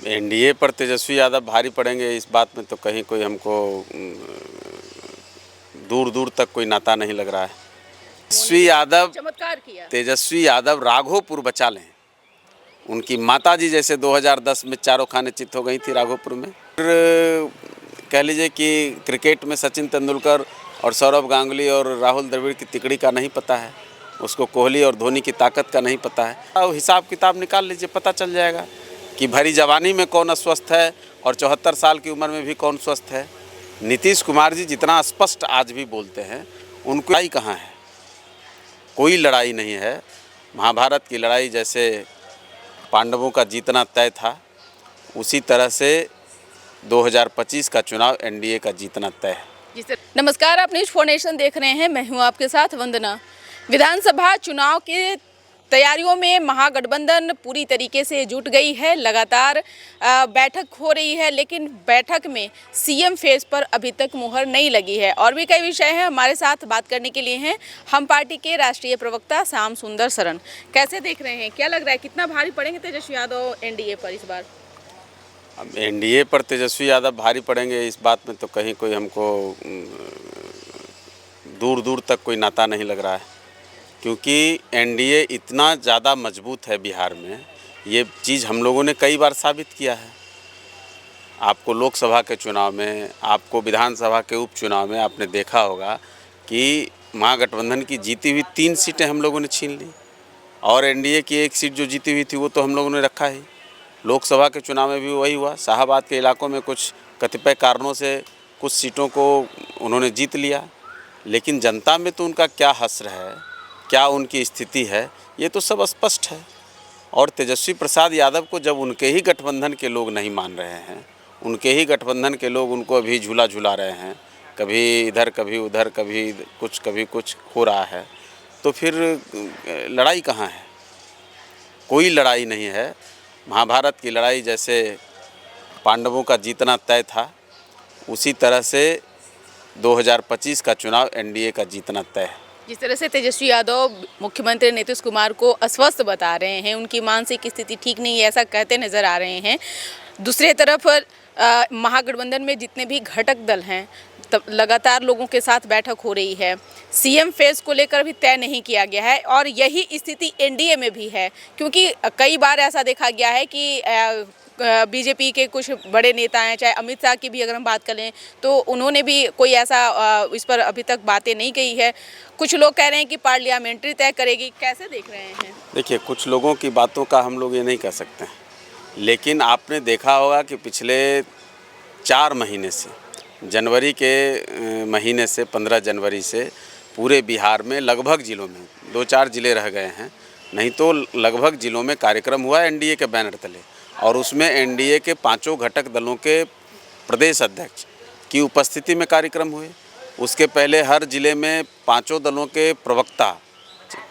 NDA पर तेजस्वी यादव भारी पड़ेंगे, इस बात में तो कहीं कोई हमको दूर दूर तक कोई नाता नहीं लग रहा है। चमत्कार किया। तेजस्वी यादव राघोपुर बचा लें। उनकी माताजी जैसे 2010 में चारों खाने चित हो गई थी राघोपुर में। फिर कह लीजिए कि क्रिकेट में सचिन तेंदुलकर और सौरभ गांगुली और राहुल द्रविड़ की तिकड़ी का नहीं पता है, उसको कोहली और धोनी की ताकत का नहीं पता है। अब हिसाब किताब निकाल लीजिए, पता चल जाएगा कि भरी जवानी में कौन अस्वस्थ है और 74 साल की उम्र में भी कौन स्वस्थ है। नीतीश कुमार जी जितना स्पष्ट आज भी बोलते हैं, उनको लड़ाई कहाँ है? कोई लड़ाई नहीं है। महाभारत की लड़ाई जैसे पांडवों का जीतना तय था, उसी तरह से 2025 का चुनाव एनडीए का जीतना तय है। नमस्कार, आप न्यूज़ 4 नेशन देख रहे हैं। मैं हूं आपके साथ वंदना। विधानसभा चुनाव के तैयारियों में महागठबंधन पूरी तरीके से जुट गई है। लगातार बैठक हो रही है, लेकिन बैठक में सीएम फेस पर अभी तक मुहर नहीं लगी है। और भी कई विषय हैं। हमारे साथ बात करने के लिए हैं हम पार्टी के राष्ट्रीय प्रवक्ता श्याम सुंदर शरण। कैसे देख रहे हैं, क्या लग रहा है, कितना भारी पड़ेंगे तेजस्वी यादव एनडीए पर इस बार? अब एनडीए पर तेजस्वी यादव भारी पड़ेंगे, इस बात में तो कहीं कोई हमको दूर दूर तक कोई नाता नहीं लग रहा है, क्योंकि एनडीए इतना ज़्यादा मजबूत है बिहार में। ये चीज़ हम लोगों ने कई बार साबित किया है। आपको लोकसभा के चुनाव में, आपको विधानसभा के उपचुनाव में आपने देखा होगा कि महागठबंधन की जीती हुई 3 सीटें हम लोगों ने छीन ली, और एनडीए की 1 सीट जो जीती हुई थी वो तो हम लोगों ने रखा ही। लोकसभा के चुनाव में भी वही हुआ। शाहाबाद के इलाकों में कुछ कतिपय कारणों से कुछ सीटों को उन्होंने जीत लिया, लेकिन जनता में तो उनका क्या हश्र है, क्या उनकी स्थिति है, ये तो सब स्पष्ट है। और तेजस्वी प्रसाद यादव को जब उनके ही गठबंधन के लोग नहीं मान रहे हैं, उनके ही गठबंधन के लोग उनको अभी झूला झूला रहे हैं, कभी इधर कभी उधर, कभी कुछ हो रहा है, तो फिर लड़ाई कहाँ है? कोई लड़ाई नहीं है। महाभारत की लड़ाई जैसे पांडवों का जीतना तय था, उसी तरह से 2025 का चुनाव एनडीए का जीतना तय है। जिस तरह से तेजस्वी यादव मुख्यमंत्री नीतीश कुमार को अस्वस्थ बता रहे हैं, उनकी मानसिक स्थिति ठीक नहीं है, ऐसा कहते नजर आ रहे हैं। दूसरी तरफ महागठबंधन में जितने भी घटक दल हैं, तब लगातार लोगों के साथ बैठक हो रही है। सीएम फेस को लेकर भी तय नहीं किया गया है, और यही स्थिति एनडीए में भी है, क्योंकि कई बार ऐसा देखा गया है कि बीजेपी के कुछ बड़े नेता हैं, चाहे अमित शाह की भी अगर हम बात करें, तो उन्होंने भी कोई ऐसा इस पर अभी तक बातें नहीं कही है। कुछ लोग कह रहे हैं कि पार्लियामेंट्री तय करेगी। कैसे देख रहे हैं? देखिए, कुछ लोगों की बातों का हम लोग ये नहीं कह सकते हैं, लेकिन आपने देखा होगा कि पिछले 4 महीने से, जनवरी के महीने से 15 जनवरी से पूरे बिहार में लगभग ज़िलों में 2-4 ज़िले रह गए हैं, नहीं तो लगभग ज़िलों में कार्यक्रम हुआ एनडीए के बैनर तले, और उसमें एनडीए के 5 घटक दलों के प्रदेश अध्यक्ष की उपस्थिति में कार्यक्रम हुए। उसके पहले हर ज़िले में 5 दलों के प्रवक्ता,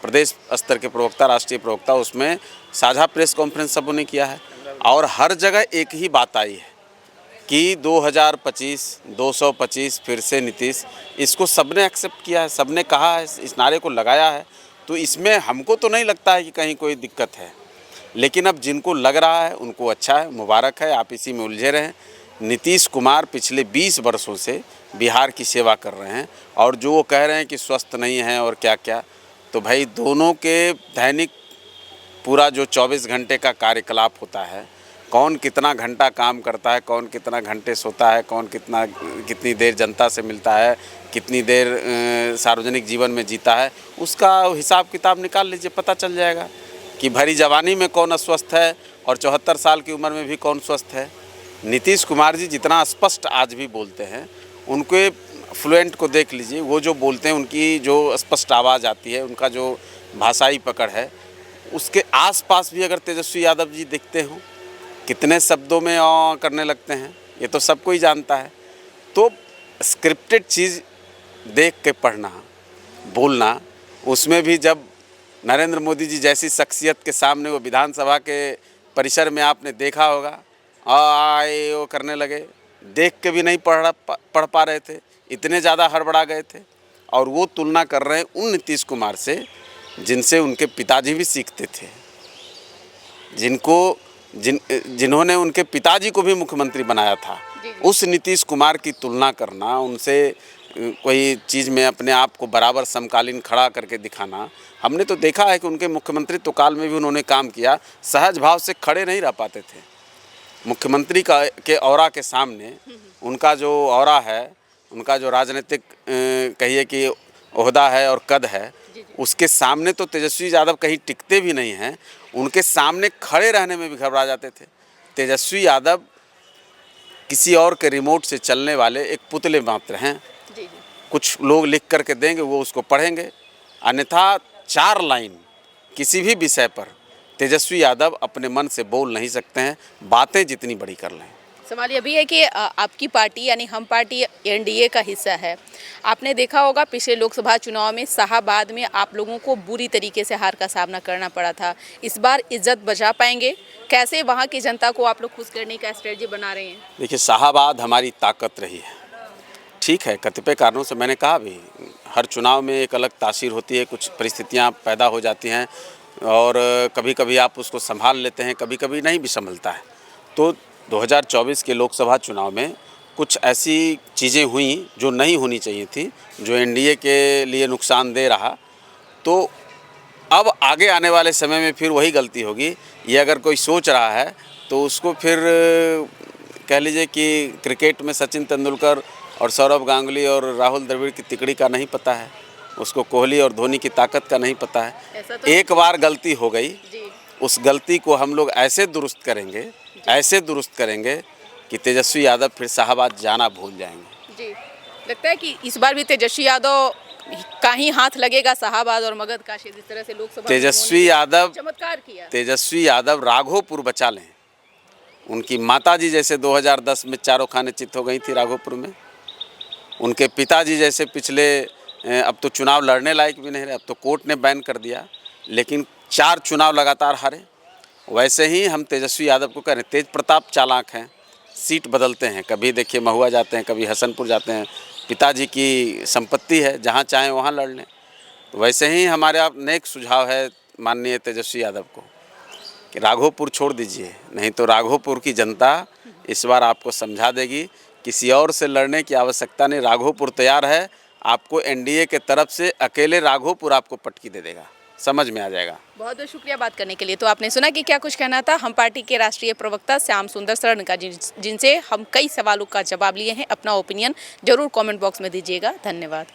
प्रदेश स्तर के प्रवक्ता, राष्ट्रीय प्रवक्ता, उसमें साझा प्रेस कॉन्फ्रेंस सबों ने किया है। और हर जगह एक ही बात आई है कि 2025, 225 फिर से नीतीश, इसको सबने एक्सेप्ट किया है, सबने कहा है, इस नारे को लगाया है। तो इसमें हमको तो नहीं लगता है कि कहीं कोई दिक्कत है, लेकिन अब जिनको लग रहा है उनको अच्छा है, मुबारक है, आप इसी में उलझे रहें। नीतीश कुमार पिछले 20 वर्षों से बिहार की सेवा कर रहे हैं, और जो वो कह रहे हैं कि स्वस्थ नहीं हैं और क्या क्या, तो भाई दोनों के दैनिक पूरा जो 24 घंटे का कार्यकलाप होता है, कौन कितना घंटा काम करता है, कौन कितना घंटे सोता है, कौन कितनी देर जनता से मिलता है, कितनी देर सार्वजनिक जीवन में जीता है, उसका हिसाब किताब निकाल लीजिए, पता चल जाएगा कि भरी जवानी में कौन अस्वस्थ है और 74 साल की उम्र में भी कौन स्वस्थ है। नीतीश कुमार जी जितना स्पष्ट आज भी बोलते हैं, उनके फ्लुएंट को देख लीजिए, वो जो बोलते हैं, उनकी जो स्पष्ट आवाज़ आती है, उनका जो भाषाई पकड़ है, उसके आसपास भी अगर तेजस्वी यादव जी दिखते हों, कितने शब्दों में करने लगते हैं, ये तो सबको ही जानता है। तो स्क्रिप्टेड चीज़ देख के पढ़ना, बोलना, उसमें भी जब नरेंद्र मोदी जी जैसी शख्सियत के सामने वो विधानसभा के परिसर में आपने देखा होगा, आए वो करने लगे, देख के भी नहीं पढ़ पा रहे थे, इतने ज़्यादा हड़बड़ा गए थे। और वो तुलना कर रहे हैं उन नीतीश कुमार से जिनसे उनके पिताजी भी सीखते थे, जिनको जिन्होंने उनके पिताजी को भी मुख्यमंत्री बनाया था, उस नीतीश कुमार की तुलना करना, उनसे कोई चीज़ में अपने आप को बराबर समकालीन खड़ा करके दिखाना, हमने तो देखा है कि उनके मुख्यमंत्रित्व काल में भी उन्होंने काम किया, सहज भाव से खड़े नहीं रह पाते थे। मुख्यमंत्री के औरा के सामने उनका जो औरा है, उनका जो राजनीतिक कहिए कि ओहदा है और कद है, उसके सामने तो तेजस्वी यादव कहीं टिकते भी नहीं हैं। उनके सामने खड़े रहने में भी घबरा जाते थे। तेजस्वी यादव किसी और के रिमोट से चलने वाले एक पुतले मात्र हैं। कुछ लोग लिख करके देंगे, वो उसको पढ़ेंगे, अन्यथा 4 लाइन किसी भी विषय पर तेजस्वी यादव अपने मन से बोल नहीं सकते हैं, बातें जितनी बड़ी कर लें। सवाल ये भी है कि आपकी पार्टी यानी हम पार्टी एनडीए का हिस्सा है। आपने देखा होगा पिछले लोकसभा चुनाव में शाहाबाद में आप लोगों को बुरी तरीके से हार का सामना करना पड़ा था। इस बार इज्जत बचा पाएंगे? कैसे वहाँ की जनता को आप लोग खुश करने का स्ट्रेटजी बना रहे हैं? देखिए, शाहाबाद हमारी ताकत रही है, ठीक है। कतिपय कारणों से मैंने कहा भी, हर चुनाव में एक अलग तासीर होती है, कुछ परिस्थितियाँ पैदा हो जाती हैं और कभी कभी आप उसको संभाल लेते हैं, कभी कभी नहीं भी संभलता है। तो 2024 के लोकसभा चुनाव में कुछ ऐसी चीज़ें हुई जो नहीं होनी चाहिए थी, जो एनडीए के लिए नुकसानदेह रहा। तो अब आगे आने वाले समय में फिर वही गलती होगी। ये अगर कोई सोच रहा है तो उसको फिर कह लीजिए कि क्रिकेट में सचिन तेंदुलकर और सौरव गांगुली और राहुल द्रविड़ की तिकड़ी का नहीं पता है, उसको कोहली और धोनी की ताकत का नहीं पता है। तो एक बार गलती हो गई, उस गलती को हम लोग ऐसे दुरुस्त करेंगे कि तेजस्वी यादव फिर शाहाबाद जाना भूल जाएंगे। जी, लगता है कि इस बार भी तेजस्वी यादव का ही हाथ लगेगा शाहाबाद और मगध का, जिस तरह से लोकसभा तेजस्वी यादव चमत्कार किया। तेजस्वी यादव राघोपुर बचा लें। उनकी माताजी जैसे 2010 में चारों खाने चित हो गई थी राघोपुर में। उनके पिताजी जैसे पिछले अब तो चुनाव लड़ने लायक भी नहीं रहे, अब तो कोर्ट ने बैन कर दिया, लेकिन 4 चुनाव लगातार हारे। वैसे ही हम तेजस्वी यादव को कह रहे हैं, तेज प्रताप चालाक हैं, सीट बदलते हैं, कभी देखिए महुआ जाते हैं, कभी हसनपुर जाते हैं। पिताजी की संपत्ति है, जहाँ चाहें वहाँ लड़ लें। तो वैसे ही हमारे नेक सुझाव है माननीय तेजस्वी यादव को कि राघोपुर छोड़ दीजिए, नहीं तो राघोपुर की जनता इस बार आपको समझा देगी। किसी और से लड़ने की आवश्यकता नहीं, राघोपुर तैयार है। आपको एनडीए के तरफ से अकेले राघोपुर आपको पटकी दे देगा, समझ में आ जाएगा। बहुत बहुत शुक्रिया बात करने के लिए। तो आपने सुना कि क्या कुछ कहना था हम पार्टी के राष्ट्रीय प्रवक्ता श्याम सुंदर शरण का, जिनसे हम कई सवालों का जवाब लिए हैं। अपना ओपिनियन जरूर कमेंट बॉक्स में दीजिएगा। धन्यवाद।